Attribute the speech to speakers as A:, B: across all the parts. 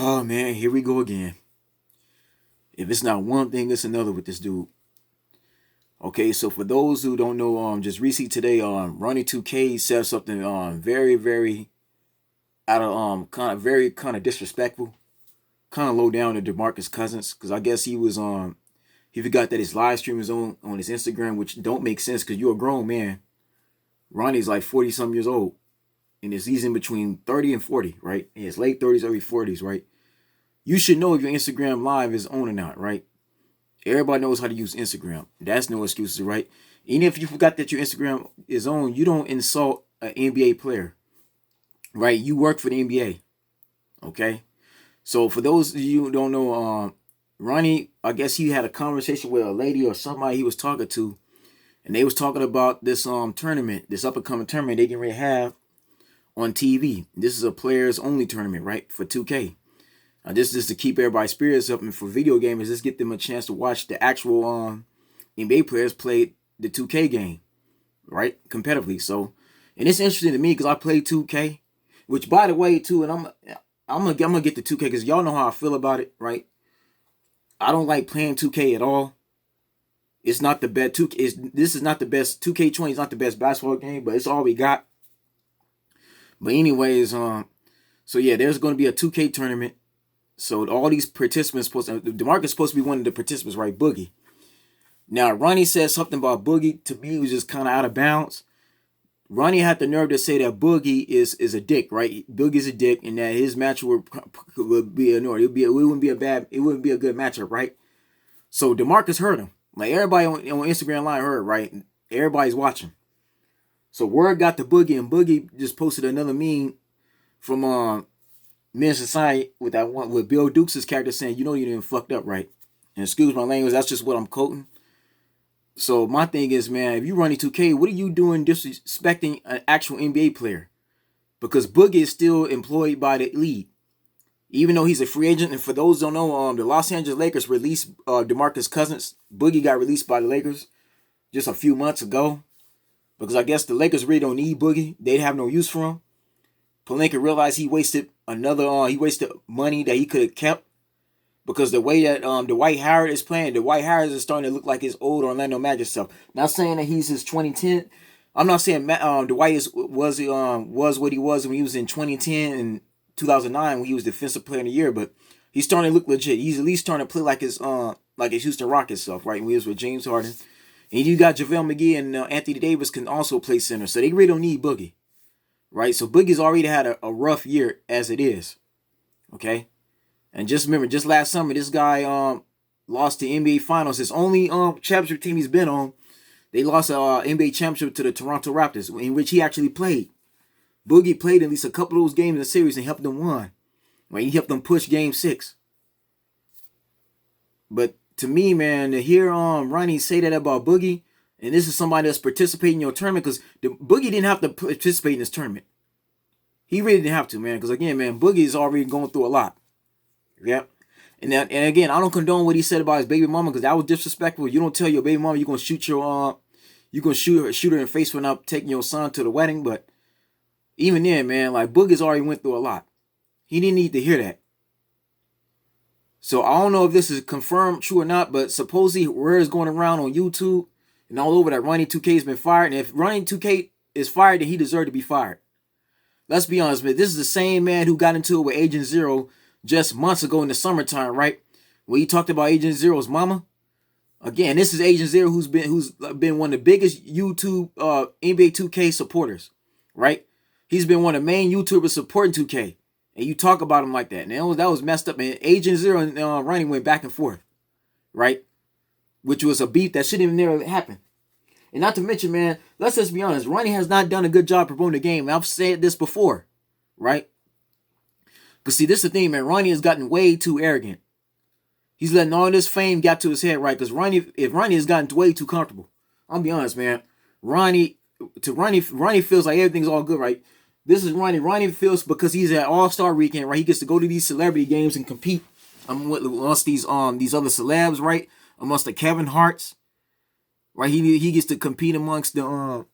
A: Oh man, here we go again. If it's not one thing, it's another with this dude. Okay, so for those who don't know, just recently today, Ronnie2k said something very, very out of kind of disrespectful, kind of low down to DeMarcus Cousins, because I guess he forgot that his live stream is on his Instagram, which don't make sense because you're a grown man. Ronnie's like 40 some years old, and he's in between 30 and 40, right? In his late 30s, early 40s, right? You should know if your Instagram live is on or not, right? Everybody knows how to use Instagram. That's no excuses, right? Even if you forgot that your Instagram is on, you don't insult an NBA player, right? You work for the NBA, okay? So for those of you who don't know, Ronnie, I guess he had a conversation with a lady or somebody he was talking to, and they was talking about this tournament, this up and coming tournament they can really have on TV. This is a players only tournament, right? For 2K. This is to keep everybody's spirits up, and for video gamers, just get them a chance to watch the actual NBA players play the 2K game, right? Competitively. So, and it's interesting to me because I play 2K, which by the way too, and I'm gonna get to 2K because y'all know how I feel about it, right? I don't like playing 2K at all. It's not the best. This is not the best. 2K20 is not the best basketball game, but it's all we got. But anyways, so yeah, there's going to be a 2K tournament. So all these participants DeMarcus is supposed to be one of the participants, right? Boogie. Now Ronnie said something about Boogie. To me, it was just kind of out of bounds. Ronnie had the nerve to say that Boogie is a dick, right? Boogie's a dick, and that his match would be annoyed. It wouldn't be a good matchup, right? So DeMarcus heard him. Like everybody on Instagram Live heard, right? Everybody's watching. So word got to Boogie, and Boogie just posted another meme from Men's Society with that one with Bill Dukes' character saying, "You know you didn't fucked up, right?" And excuse my language, that's just what I'm quoting. So my thing is, man, if you running 2K, what are you doing disrespecting an actual NBA player? Because Boogie is still employed by the league, even though he's a free agent. And for those who don't know, the Los Angeles Lakers released DeMarcus Cousins. Boogie got released by the Lakers just a few months ago because I guess the Lakers really don't need Boogie. They'd have no use for him. Pelinka realized he wasted money that he could have kept because the way that Dwight Howard is playing, Dwight Howard is starting to look like his old Orlando Magic stuff. Not saying that he's his 2010. I'm not saying Dwight was what he was when he was in 2010 and 2009 when he was Defensive Player of the Year, but he's starting to look legit. He's at least starting to play like his Houston Rockets stuff, right? When he was with James Harden, and you got JaVale McGee and Anthony Davis can also play center, so they really don't need Boogie. Right, so Boogie's already had a rough year as it is, okay? And just remember, just last summer, this guy lost the NBA Finals. His only championship team he's been on, they lost a NBA championship to the Toronto Raptors, in which he actually played. Boogie played at least a couple of those games in the series and helped them win. Right, he helped them push Game 6. But to me, man, to hear Ronnie say that about Boogie, and this is somebody that's participating in your tournament, because Boogie didn't have to participate in this tournament. He really didn't have to, man. Because again, man, Boogie is already going through a lot. Yep. And again, I don't condone what he said about his baby mama because that was disrespectful. You don't tell your baby mama you're gonna shoot her in the face for not taking your son to the wedding. But even then, man, like Boogie's already went through a lot. He didn't need to hear that. So I don't know if this is confirmed true or not, but supposedly word is going around on YouTube and all over that Ronnie2k has been fired. And if Ronnie2k is fired, then he deserved to be fired. Let's be honest, man. This is the same man who got into it with Agent Zero just months ago in the summertime, right? When he talked about Agent Zero's mama. Again, this is Agent Zero who's been one of the biggest YouTube NBA 2K supporters, right? He's been one of the main YouTubers supporting 2K. And you talk about him like that. And that was messed up. And Agent Zero and Ronnie went back and forth, right? Which was a beef that shouldn't even never happen. And not to mention, man, let's just be honest. Ronnie has not done a good job promoting the game. I've said this before, right? Because see, this is the thing, man. Ronnie has gotten way too arrogant. He's letting all this fame get to his head, right? Because if Ronnie has gotten way too comfortable, I'll be honest, man. Ronnie feels like everything's all good, right? This is Ronnie. Ronnie feels because he's at All-Star Weekend, right? He gets to go to these celebrity games and compete amongst these other celebs, right? Amongst the Kevin Harts. Right, he gets to compete amongst the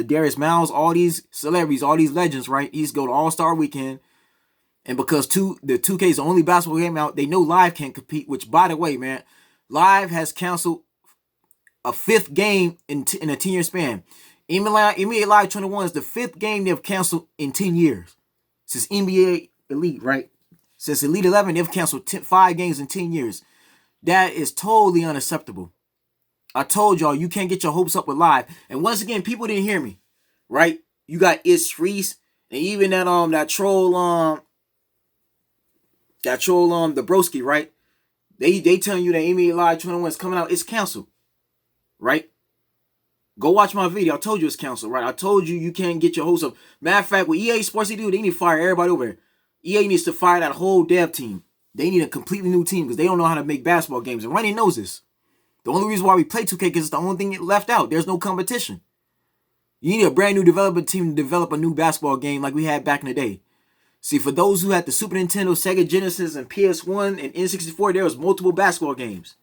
A: Darius Miles, all these celebrities, all these legends, right? He gets to go to All-Star Weekend, And because the 2K is the only basketball game out, they know Live can't compete. Which, by the way, man, Live has canceled a fifth game in a 10-year span. NBA Live 21 is the fifth game they've canceled in 10 years. Since NBA Elite, right? Since Elite 11, they've canceled 5 games in 10 years. That is totally unacceptable. I told y'all, you can't get your hopes up with Live. And once again, people didn't hear me, right? You got It's Reese, and even that troll, the broski, right? They telling you that NBA Live 21 is coming out. It's canceled, right? Go watch my video. I told you it's canceled, right? I told you can't get your hopes up. Matter of fact, what EA Sports they do, they need to fire everybody over there. EA needs to fire that whole dev team. They need a completely new team because they don't know how to make basketball games. And Ronnie knows this. The only reason why we play 2K because it's the only thing left out. There's no competition. You need a brand new development team to develop a new basketball game like we had back in the day. See, for those who had the Super Nintendo, Sega Genesis, and PS1 and N64, there was multiple basketball games.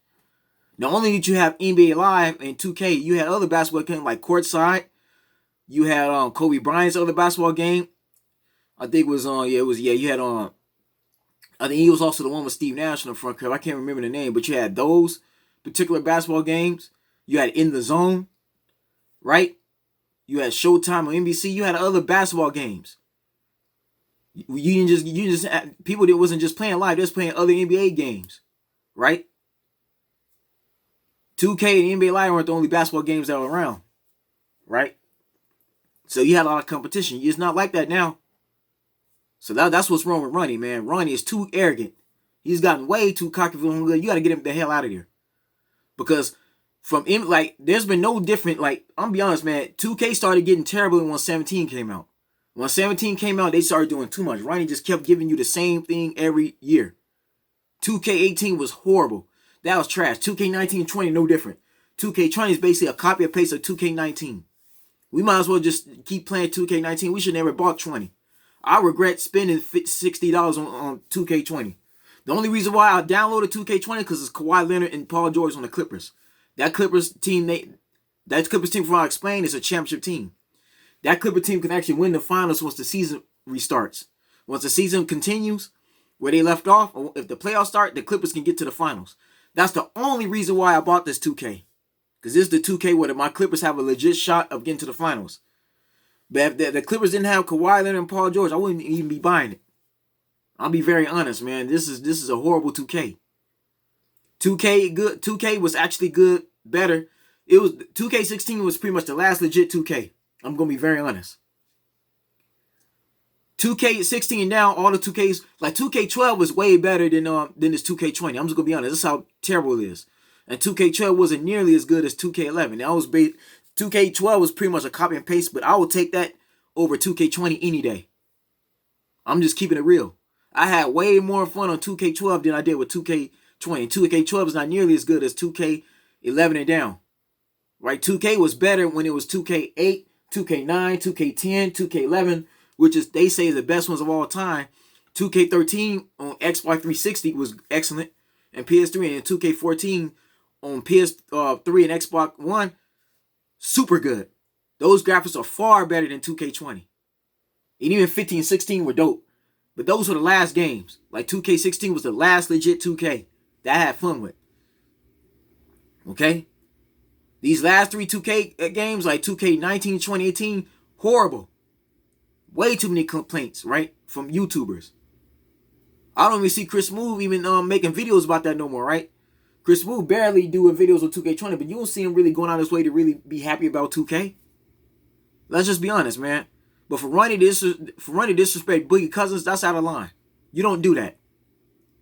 A: Not only did you have NBA Live and 2K, you had other basketball games like Courtside. You had Kobe Bryant's other basketball game. I think it was you had I think he was also the one with Steve Nash on the front cover. I can't remember the name, but you had those particular basketball games. You had In the Zone, right? You had Showtime on NBC. You had other basketball games. You just people that wasn't just playing live, they was playing other NBA games, right? 2K and NBA Live weren't the only basketball games that were around, right? So you had a lot of competition. It's not like that now. So that's what's wrong with Ronnie, man. Ronnie is too arrogant. He's gotten way too cocky. You got to get him the hell out of here. Because from him, like, there's been no different. Like, I'm gonna be honest, man. 2K started getting terrible when 17 came out. When 17 came out, they started doing too much. Ronnie just kept giving you the same thing every year. 2K18 was horrible. That was trash. 2K19 and 20, no different. 2K20 is basically a copy and paste of 2K19. We might as well just keep playing 2K19. We should never bought 20. I regret spending $60 on 2K20. The only reason why I downloaded 2K20 because it's Kawhi Leonard and Paul George on the Clippers. That Clippers team, from what I explained, is a championship team. That Clipper team can actually win the finals once the season restarts. Once the season continues, where they left off, or if the playoffs start, the Clippers can get to the finals. That's the only reason why I bought this 2K. Because this is the 2K where my Clippers have a legit shot of getting to the finals. But if the Clippers didn't have Kawhi Leonard and Paul George, I wouldn't even be buying it. I'll be very honest, man. This is a horrible 2K. 2K good. 2K was actually good, better. It was 2K16 was pretty much the last legit 2K. I'm gonna be very honest. 2K16 now, all the 2Ks, like 2K12 was way better than this 2K20. I'm just gonna be honest. That's how terrible it is. And 2K12 wasn't nearly as good as 2K11. That was 2K12 was pretty much a copy and paste, but I would take that over 2K20 any day. I'm just keeping it real. I had way more fun on 2K12 than I did with 2K20. 2K12 is not nearly as good as 2K11 and down. Right? 2K was better when it was 2K8, 2K9, 2K10, 2K11, which is they say is the best ones of all time. 2K13 on Xbox 360 was excellent, and PS3, and 2K14 on PS3 and Xbox One, super good. Those graphics are far better than 2K20. And even 15 and 16 were dope. But those were the last games. Like 2K16 was the last legit 2K that I had fun with. Okay? These last 3 2K games, like 2K19, 2018, horrible. Way too many complaints, right? From YouTubers. I don't even see Chris Move even making videos about that no more, right? Chris Move barely doing videos on 2K20, but you don't see him really going out his way to really be happy about 2K. Let's just be honest, man. But for Ronnie to disrespect Boogie Cousins, that's out of line. You don't do that.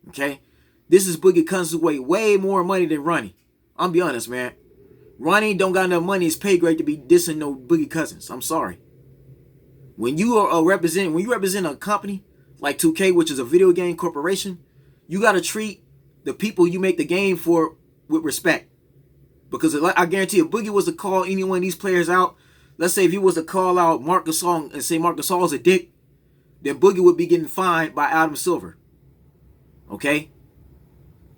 A: Okay? This is Boogie Cousins' way more money than Ronnie. I'm be honest, man. Ronnie don't got enough money. His pay grade to be dissing no Boogie Cousins. I'm sorry. When you represent a company like 2K, which is a video game corporation, you gotta treat the people you make the game for with respect. Because I guarantee if Boogie was to call any one of these players out, let's say if he was to call out Marc Gasol and say Marc Gasol is a dick, then Boogie would be getting fined by Adam Silver. Okay?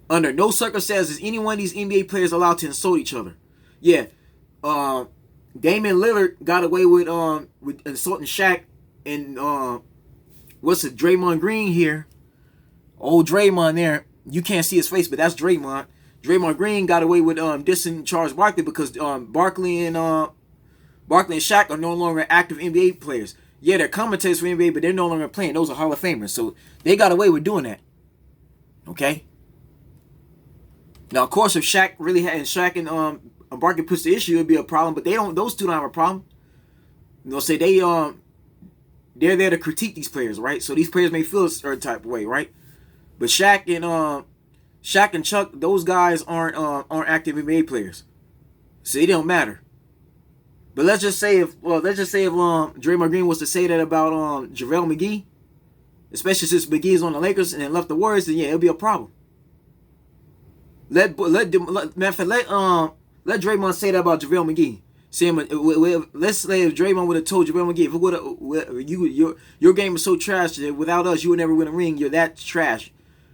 A: Under no circumstances is any one of these NBA players allowed to insult each other. Yeah, Damian Lillard got away with insulting Shaq and what's it, Draymond Green here. Old Draymond there. You can't see his face, but that's Draymond. Draymond Green got away with dissing Charles Barkley because Barkley and Shaq are no longer active NBA players. Yeah, they're commentators for NBA, but they're no longer playing. Those are Hall of Famers. So they got away with doing that. Okay? Now, of course, if Shaq and Barkley push the issue, it'd be a problem, but those two don't have a problem. They'll say they're there to critique these players, right? So these players may feel a certain type of way, right? But Shaq and Chuck, those guys aren't active NBA players. So it don't matter. But let's just say if Draymond Green was to say that about JaVale McGee, especially since McGee's on the Lakers and then left the Warriors, then yeah, it'll be a problem. Let Draymond say that about JaVale McGee. Let's say if Draymond would have told JaVale McGee, if your game is so trash that without us you would never win a ring. You're that trash.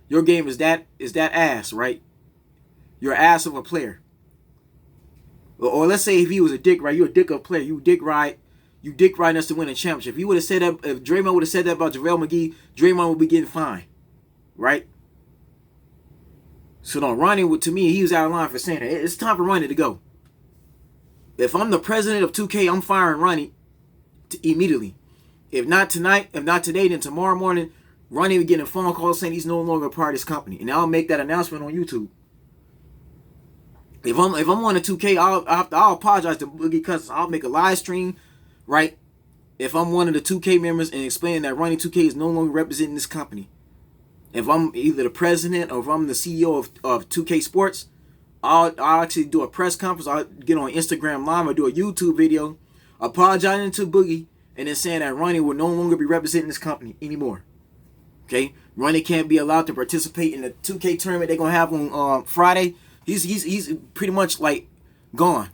A: Your game is that ass, right? You're an ass of a player. Or let's say if he was a dick, right? You're a dick of a player. You dick ride us to win a championship. If he would have said that, if Draymond would have said that about JaVale McGee, Draymond would be getting fined, right? So no, Ronnie, to me, he was out of line for saying that. It's time for Ronnie to go. If I'm the president of 2K, I'm firing Ronnie immediately. If not tonight, if not today, then tomorrow morning, Ronnie will get a phone call saying he's no longer a part of this company, and I'll make that announcement on YouTube. If I'm on the 2K, I'll apologize to Boogie Cousins. I'll make a live stream, right? If I'm one of the 2K members and explain that Ronnie2k is no longer representing this company. If I'm either the president or if I'm the CEO of 2K Sports, I'll actually do a press conference. I'll get on Instagram Live or do a YouTube video apologizing to Boogie and then saying that Ronnie will no longer be representing this company anymore. Okay? Ronnie can't be allowed to participate in the 2K tournament they're going to have on Friday. He's pretty much like gone.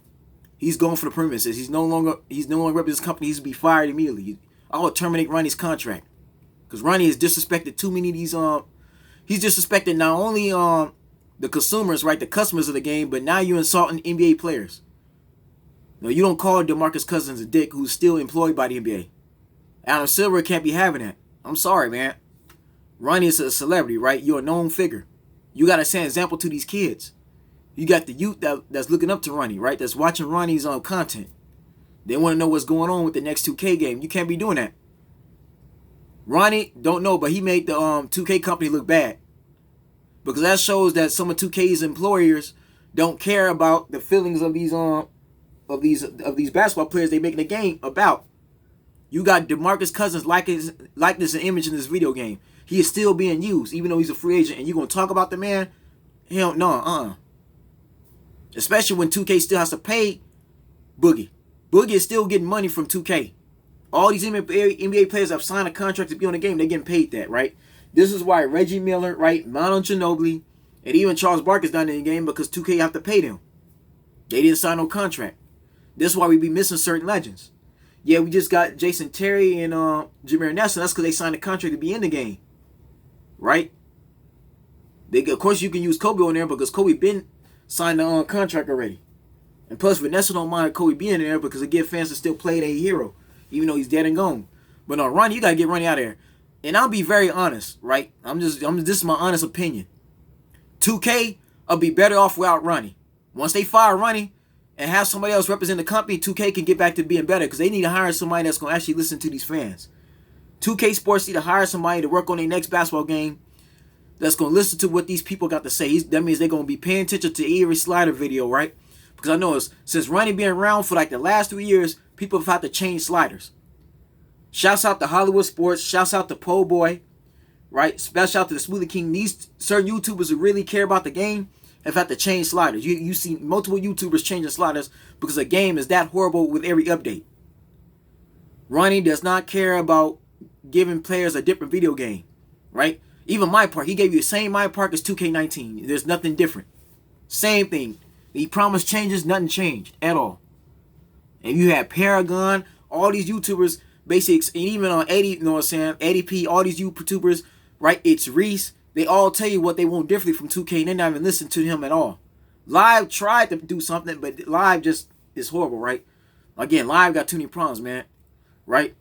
A: He's gone for the premises. He's no longer representing this company. He's to be fired immediately. I'll terminate Ronnie's contract. Because Ronnie has disrespected too many of these he's disrespected not only the consumers, right, the customers of the game, but now you're insulting NBA players. No, you don't call DeMarcus Cousins a dick who's still employed by the NBA. Adam Silver can't be having that. I'm sorry, man. Ronnie is a celebrity, right? You're a known figure. You got to set an example to these kids. You got the youth that's looking up to Ronnie, right? That's watching Ronnie's content. They want to know what's going on with the next 2K game. You can't be doing that. Ronnie, don't know, but he made the 2K company look bad. Because that shows that some of 2K's employers don't care about the feelings of these basketball players they making the game about. You got DeMarcus Cousins likeness and image in this video game. He is still being used, even though he's a free agent. And you're going to talk about the man? Hell no, Especially when 2K still has to pay Boogie. Boogie is still getting money from 2K. All these NBA players have signed a contract to be on the game. They're getting paid that, right? This is why Reggie Miller, right, Manu Ginobili, and even Charles Barkley's not in the game because 2K have to pay them. They didn't sign no contract. This is why we be missing certain legends. Yeah, we just got Jason Terry and Jameer Nelson. That's because they signed a contract to be in the game, right? Of course, you can use Kobe on there because Kobe been signed the contract already. And plus, Vanessa don't mind Kobe being there because it gives fans to still play their hero, even though he's dead and gone. But no, Ronnie, you gotta get Ronnie out of there. And I'll be very honest, right? This is my honest opinion. 2K will be better off without Ronnie. Once they fire Ronnie and have somebody else represent the company, 2K can get back to being better because they need to hire somebody that's gonna actually listen to these fans. 2K Sports need to hire somebody to work on their next basketball game that's gonna listen to what these people got to say. That means they're gonna be paying attention to every slider video, right? Because I know since Ronnie being around for like the last 3 years, people have had to change sliders. Shouts out to Hollywood Sports. Shouts out to Po Boy. Right? Special out to the Smoothie King. These certain YouTubers who really care about the game have had to change sliders. You see multiple YouTubers changing sliders because the game is that horrible with every update. Ronnie does not care about giving players a different video game. Right? Even My Park. He gave you the same My Park as 2K19. There's nothing different. Same thing. He promised changes. Nothing changed at all. And you had Paragon. All these YouTubers. Basics, and even on 80, you know what I'm saying, ADP, all these YouTubers, right? It's Reese. They all tell you what they want differently from 2K, and they're not even listening to him at all. Live tried to do something, but Live just is horrible, right? Again, Live got too many problems, man, right?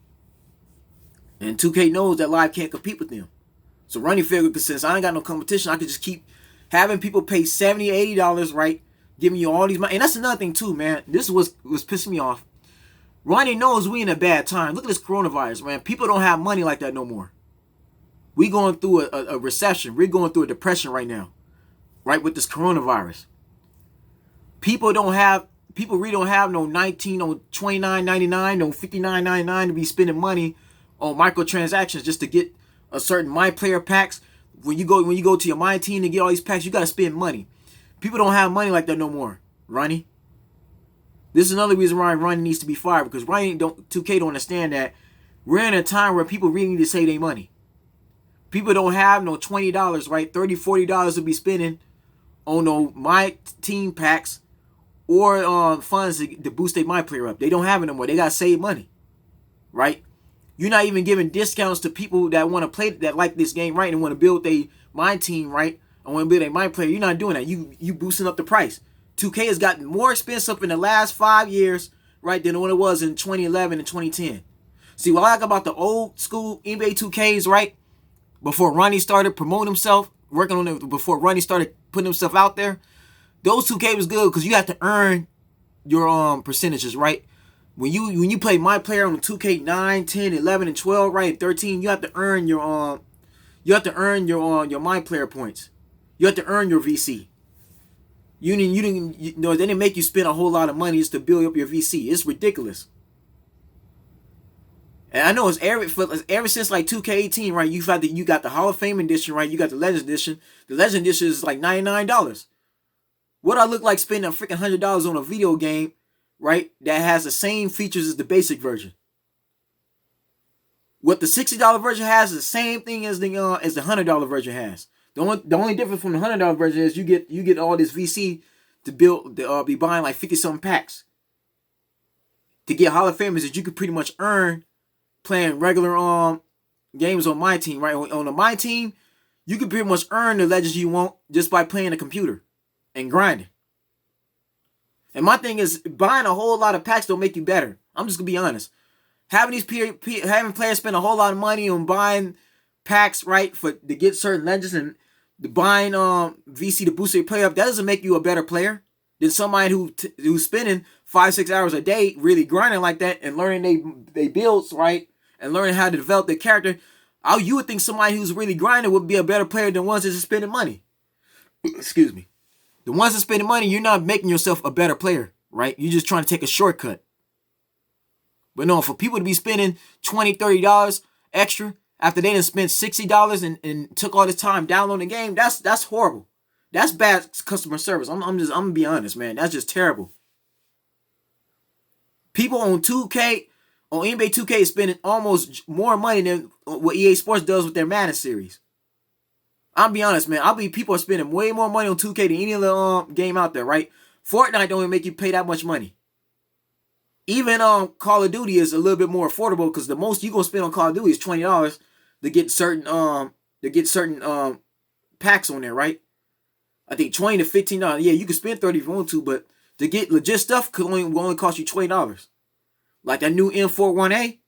A: And 2K knows that Live can't compete with them. So Ronnie figured, since I ain't got no competition, I could just keep having people pay $70, $80, right? Giving you all these money. And that's another thing too, man. This was pissing me off. Ronnie knows we in a bad time. Look at this coronavirus, man. People don't have money like that no more. We going through a recession. We're going through a depression right now, right, with this coronavirus. People really don't have no 19, no 29.99, no 59.99 to be spending money on microtransactions just to get a certain My Player packs. When you go to your My Team to get all these packs, you gotta spend money. People don't have money like that no more, Ronnie. This is another reason why Ronnie needs to be fired, because Ronnie 2K don't understand that we're in a time where people really need to save their money. People don't have no $20, right? $30, $40 to be spending on no My Team packs or funds to boost their My Player up. They don't have it no more. They gotta save money, right? You're not even giving discounts to people that want to play, that like this game, right, and want to build their My Team, right, and want to build a My Player. You're not doing that. You boosting up the price. 2K has gotten more expensive in the last 5 years, right, than what it was in 2011 and 2010. See, what I like about the old school NBA 2Ks, right, before Ronnie started promoting himself, working on it, before Ronnie started putting himself out there, those 2K was good because you have to earn your percentages, right? When you play My Player on 2K 9, 10, 11, and 12, right, 13, you have to earn your your My Player points. You have to earn your VC. You know, they didn't make you spend a whole lot of money just to build up your VC. It's ridiculous. And I know it's ever since like 2K18, right? You got the Hall of Fame edition, right? You got the Legend edition. The Legend edition is like $99. What I look like spending a freaking $100 on a video game, right, that has the same features as the basic version? What the $60 version has is the same thing as the $100 version has. The only difference from the $100 version is you get all this VC to be buying like 50-something packs. To get Hall of Famers that you could pretty much earn playing regular games on My Team, right? On the My Team, you can pretty much earn the legends you want just by playing the computer and grinding. And my thing is, buying a whole lot of packs don't make you better. I'm just gonna be honest. Having players spend a whole lot of money on buying packs, right, to get certain legends, and buying VC to boost your player up, that doesn't make you a better player than somebody who's spending 5-6 hours a day really grinding like that and learning they builds, right, and learning how to develop their character. You would think somebody who's really grinding would be a better player than ones that's spending money. Excuse me. The ones that spending money, you're not making yourself a better player, right? You're just trying to take a shortcut. But no, for people to be spending $20, $30 extra after they done spent $60 and took all this time downloading the game, that's horrible. That's bad customer service. I'm gonna be honest, man. That's just terrible. People on 2K, on NBA 2K, is spending almost more money than what EA Sports does with their Madden series. I'll be honest, man. People are spending way more money on 2K than any other game out there, right? Fortnite don't even make you pay that much money. Even Call of Duty is a little bit more affordable because the most you gonna spend on Call of Duty is $20 to get certain packs on there, right? I think $20 to $15. Yeah, you can spend $30 if you want to, but to get legit stuff will only cost you $20. Like that new M41A,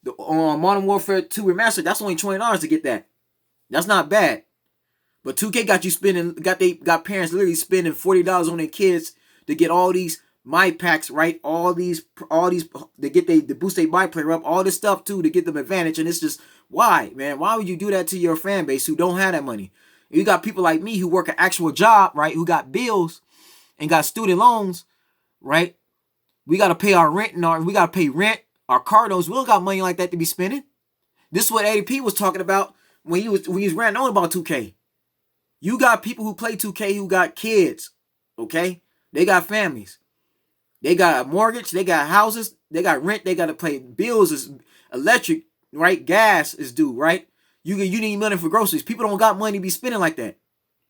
A: the Modern Warfare 2 Remastered, that's only $20 to get that. That's not bad. But 2K got parents literally spending $40 on their kids to get all these My packs, right? All these to boost their My Player up, all this stuff too to get them advantage. And it's just, why, man? Why would you do that to your fan base who don't have that money? You got people like me who work an actual job, right? Who got bills and got student loans, right? We gotta pay our rent and we gotta pay rent, our car notes. We don't got money like that to be spending. This is what ADP was talking about when he was ranting on about 2K. You got people who play 2K who got kids, okay? They got families. They got a mortgage. They got houses. They got rent. They got to pay bills. Is electric, right? Gas is due, right? You need money for groceries. People don't got money to be spending like that.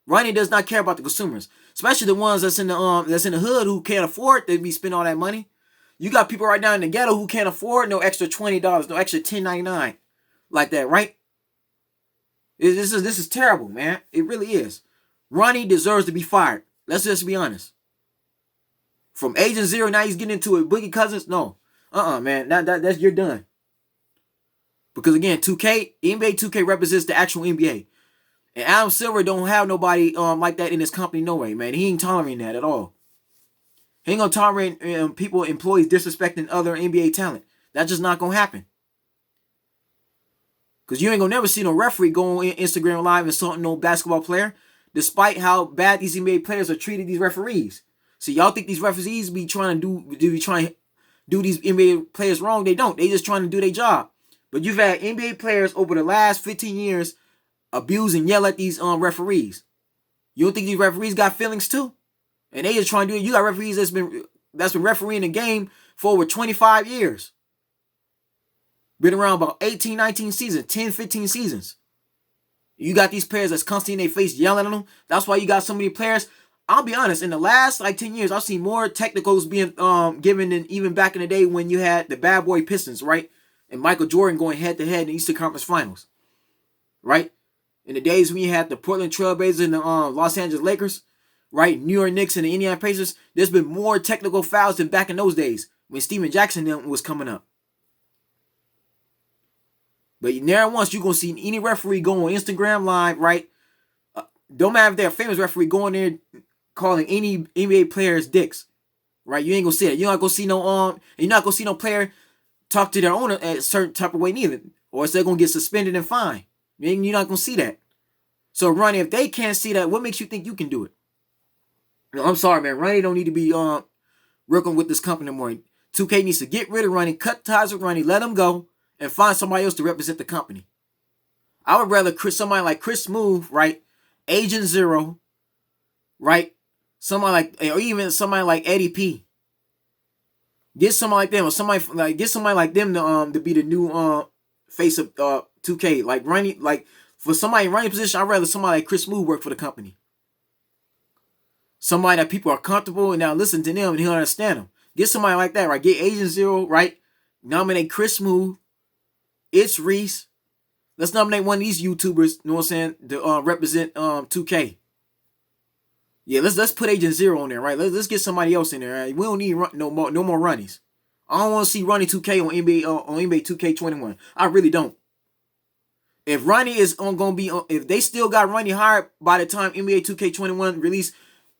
A: Ronnie does not care about the consumers, especially the ones that's in the hood who can't afford to be spending all that money. You got people right now in the ghetto who can't afford no extra $20, no extra $10.99, like that, right? This is terrible, man. It really is. Ronnie deserves to be fired. Let's just be honest. From Agent Zero, now he's getting into it. Boogie Cousins, no. Man. That's you're done. Because again, 2K, NBA 2K represents the actual NBA. And Adam Silver don't have nobody like that in his company no way, man. He ain't tolerating that at all. He ain't gonna tolerate employees disrespecting other NBA talent. That's just not gonna happen. Because you ain't gonna never see no referee go on Instagram Live insulting no basketball player, despite how bad these NBA players are treating these referees. So y'all think these referees be trying to do these NBA players wrong? They don't. They just trying to do their job. But you've had NBA players over the last 15 years abuse and yell at these referees. You don't think these referees got feelings too? And they just trying to do it. You got referees that's been refereeing the game for over 25 years. Been around about 18, 19 seasons, 10, 15 seasons. You got these players that's constantly in their face yelling at them. That's why you got so many players. I'll be honest, in the last 10 years, I've seen more technicals being given than even back in the day when you had the bad boy Pistons, right? And Michael Jordan going head to head in the Eastern Conference Finals. Right? In the days when you had the Portland Trailblazers and the Los Angeles Lakers, right? New York Knicks and the Indiana Pacers, there's been more technical fouls than back in those days when Steven Jackson was coming up. But never once you gonna see any referee go on Instagram Live, right? Don't matter if they're a famous referee going there calling any NBA players dicks, right? You ain't gonna see that. You're not gonna see you're not gonna see no player talk to their owner a certain type of way neither, or else they're gonna get suspended and fined. You're not gonna see that. So Ronnie, if they can't see that, what makes you think you can do it? No, I'm sorry, man. Ronnie don't need to be working with this company anymore. 2K needs to get rid of Ronnie, cut ties with Ronnie, let him go, and find somebody else to represent the company. I would rather somebody like Chris Smooth, right? Agent Zero, right? Or even somebody like Eddie P. Get somebody like them, or get somebody like them to be the new face of 2K. Like Ronnie, like for somebody in Ronnie's position, I'd rather somebody like Chris Smooth work for the company. Somebody that people are comfortable and now listen to them and he'll understand them. Get somebody like that, right? Get Agent Zero, right? Nominate Chris Smooth. It's Reese. Let's nominate one of these YouTubers, you know what I'm saying, to represent 2K. Yeah, let's put Agent Zero on there, right? Let's get somebody else in there. Right? We don't need no more Ronnies. I don't want to see Ronnie2k on NBA 2K21. I really don't. If Ronnie is gonna be if they still got Ronnie hired by the time NBA 2K21 release,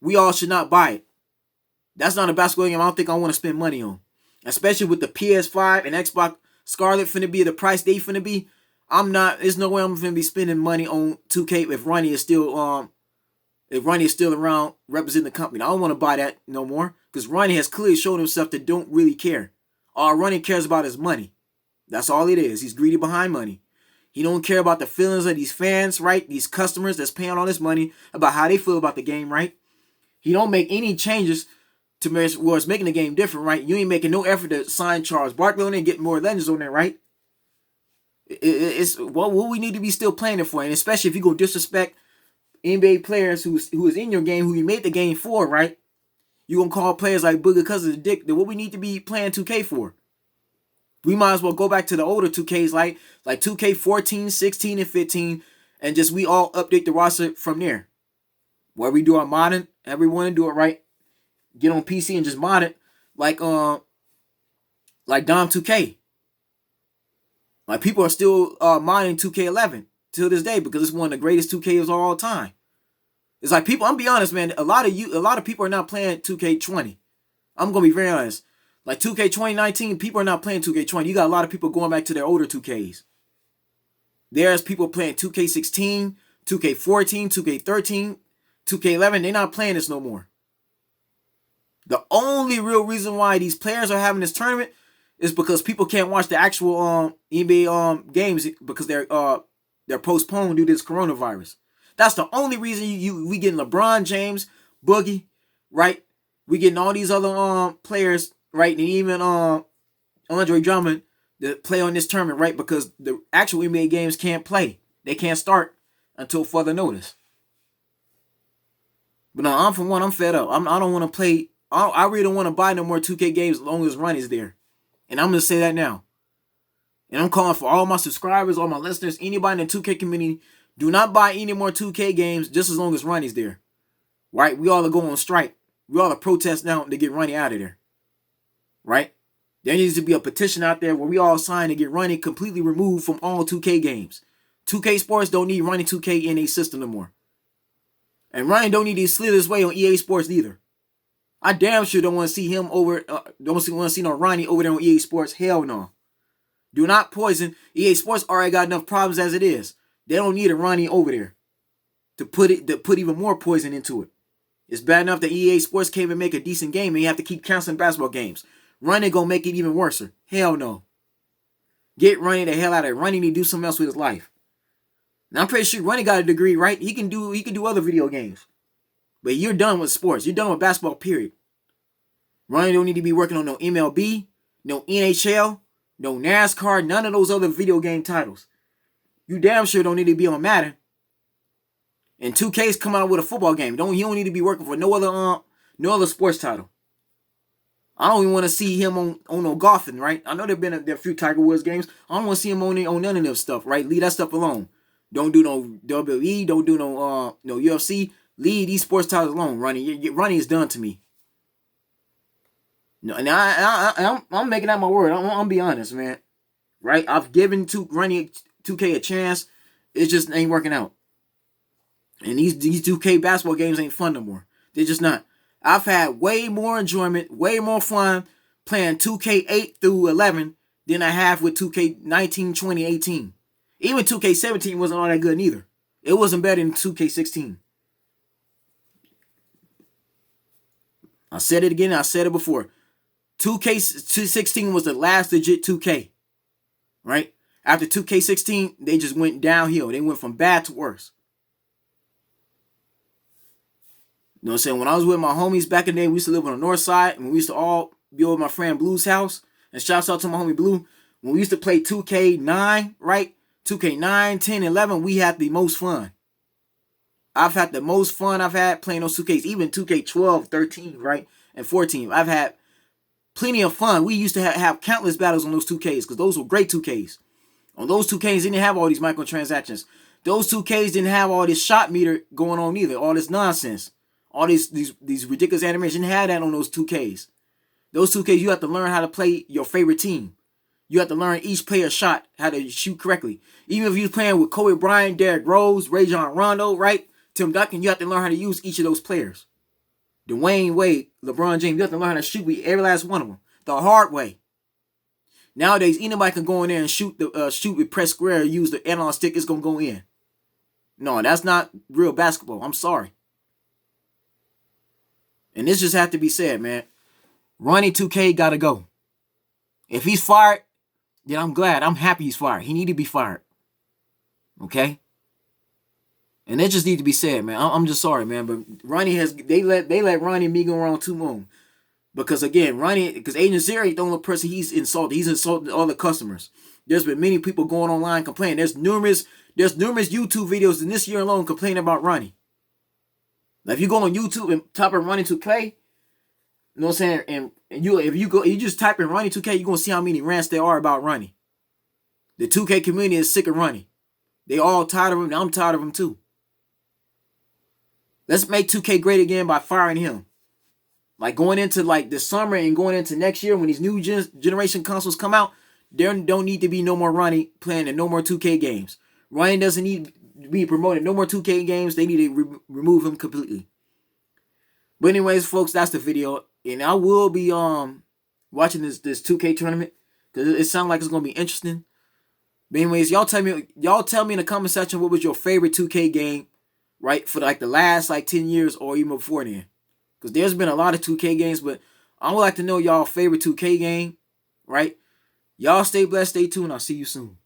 A: we all should not buy it. That's not a basketball game I don't think I want to spend money on. Especially with the PS5 and Xbox Scarlet finna be the price they finna be. There's no way I'm finna be spending money on 2K if Ronnie is still around representing the company. I don't want to buy that no more. Because Ronnie has clearly shown himself that don't really care. All Ronnie cares about is money. That's all it is. He's greedy behind money. He don't care about the feelings of these fans, right? These customers that's paying all this money about how they feel about the game, right? He don't make any changes towards making the game different, right? You ain't making no effort to sign Charles Barkley on there and get more legends on there, right? It's what we need to be still playing it for, and especially if you go disrespect NBA players who is in your game, who you made the game for, right? You gonna call players like Booger Cousins a dick? Then what we need to be playing 2K for? We might as well go back to the older 2Ks like 2K 14, 16, and 15, and just we all update the roster from there. Where we do our modding, everyone do it right. Get on PC and just mod it like Dom 2K. Like people are still modding 2K11 till this day because it's one of the greatest 2Ks of all time. It's like people. I'm gonna be honest, man. A lot of people are not playing 2K20. I'm gonna be very honest. Like 2K 2019, people are not playing 2K20. You got a lot of people going back to their older 2Ks. There's people playing 2K16, 2K14, 2K13, 2K11. They're not playing this no more. The only real reason why these players are having this tournament is because people can't watch the actual NBA games because they're postponed due to this coronavirus. That's the only reason we getting LeBron James, Boogie, right? We getting all these other players, right? And even Andre Drummond to play on this tournament, right? Because the actual NBA games can't play. They can't start until further notice. But no, I'm fed up. I don't want to play. I really don't want to buy no more 2K games as long as Ronnie's there. And I'm going to say that now. And I'm calling for all my subscribers, all my listeners, anybody in the 2K community, do not buy any more 2K games just as long as Ronnie's there. Right? We all are going on strike. We all are protest now to get Ronnie out of there. Right? There needs to be a petition out there where we all sign to get Ronnie completely removed from all 2K games. 2K Sports don't need Ronnie2k in a system no more. And Ronnie don't need to slid his way on EA Sports either. I damn sure don't want to see him over, don't want to see no Ronnie over there on EA Sports. Hell no. Do not poison. EA Sports already got enough problems as it is. They don't need a Ronnie over there to put even more poison into it. It's bad enough that EA Sports can't even make a decent game and you have to keep canceling basketball games. Ronnie gonna make it even worse. Hell no. Get Ronnie the hell out of it. Ronnie need to do something else with his life. Now I'm pretty sure Ronnie got a degree, right? He can do other video games. But you're done with sports. You're done with basketball, period. Ronnie don't need to be working on no MLB, no NHL, no NASCAR, none of those other video game titles. You damn sure don't need to be on Madden. And 2K's come out with a football game. You don't need to be working for no other sports title. I don't even want to see him on no golfing, right? I know there been a few Tiger Woods games. I don't want to see him on none of them stuff, right? Leave that stuff alone. Don't do no WWE. Don't do no UFC. Leave these sports titles alone, Ronnie. Ronnie is done to me. No, and I'm making that my word. I'm gonna be honest, man. Right? I've given Ronnie 2K a chance. It just ain't working out. And these 2K basketball games ain't fun no more. They're just not. I've had way more enjoyment, way more fun playing 2K 8 through 11 than I have with 2K 19, 20, 18. Even 2K 17 wasn't all that good neither. It wasn't better than 2K 16. I said it again. I said it before. 2K 16 was the last legit 2K. Right? After 2K 16, they just went downhill. They went from bad to worse. You know what I'm saying? When I was with my homies back in the day, we used to live on the north side, and we used to all be over my friend Blue's house. And shouts out to my homie Blue. When we used to play 2K9, right? 2K9, 10, 11, we had the most fun. I've had the most fun I've had playing those 2Ks. Even 2K12, 13, right? And 14. I've had plenty of fun. We used to have countless battles on those 2Ks because those were great 2Ks. On those 2Ks, they didn't have all these microtransactions. Those 2Ks didn't have all this shot meter going on either. All this nonsense. All these ridiculous animations. Didn't have that on those 2Ks. Those 2Ks, you have to learn how to play your favorite team. You have to learn each player's shot, how to shoot correctly. Even if you're playing with Kobe Bryant, Derrick Rose, Rajon Rondo, right? Tim Duncan, you have to learn how to use each of those players. Dwayne Wade, LeBron James, you have to learn how to shoot with every last one of them. The hard way. Nowadays, anybody can go in there and shoot with press square, use the analog stick, it's going to go in. No, that's not real basketball. I'm sorry. And this just have to be said, man. Ronnie2k got to go. If he's fired, then I'm glad. I'm happy he's fired. He need to be fired. Okay? And that just need to be said, man. I'm just sorry, man. But Ronnie they let Ronnie and me go around too long. Because again, because Agent Zero ain't the only person he's insulted. He's insulted all the customers. There's been many people going online complaining. There's numerous YouTube videos in this year alone complaining about Ronnie. Now, if you go on YouTube and type in Ronnie2k, you know what I'm saying? And if you just type in Ronnie2k, you're gonna see how many rants there are about Ronnie. The 2K community is sick of Ronnie. They all tired of him. I'm tired of him too. Let's make 2K great again by firing him. Like going into like the summer and going into next year when these new generation consoles come out, there don't need to be no more Ronnie playing and no more 2K games. Ronnie doesn't need to be promoted. No more 2K games. They need to remove him completely. But anyways, folks, that's the video. And I will be watching this 2K tournament because it sounds like it's gonna be interesting. But anyways, y'all tell me in the comment section what was your favorite 2K game, right, for like the last like 10 years or even before then. Because there's been a lot of 2K games, but I would like to know y'all favorite 2K game, right? Y'all stay blessed, stay tuned. I'll see you soon.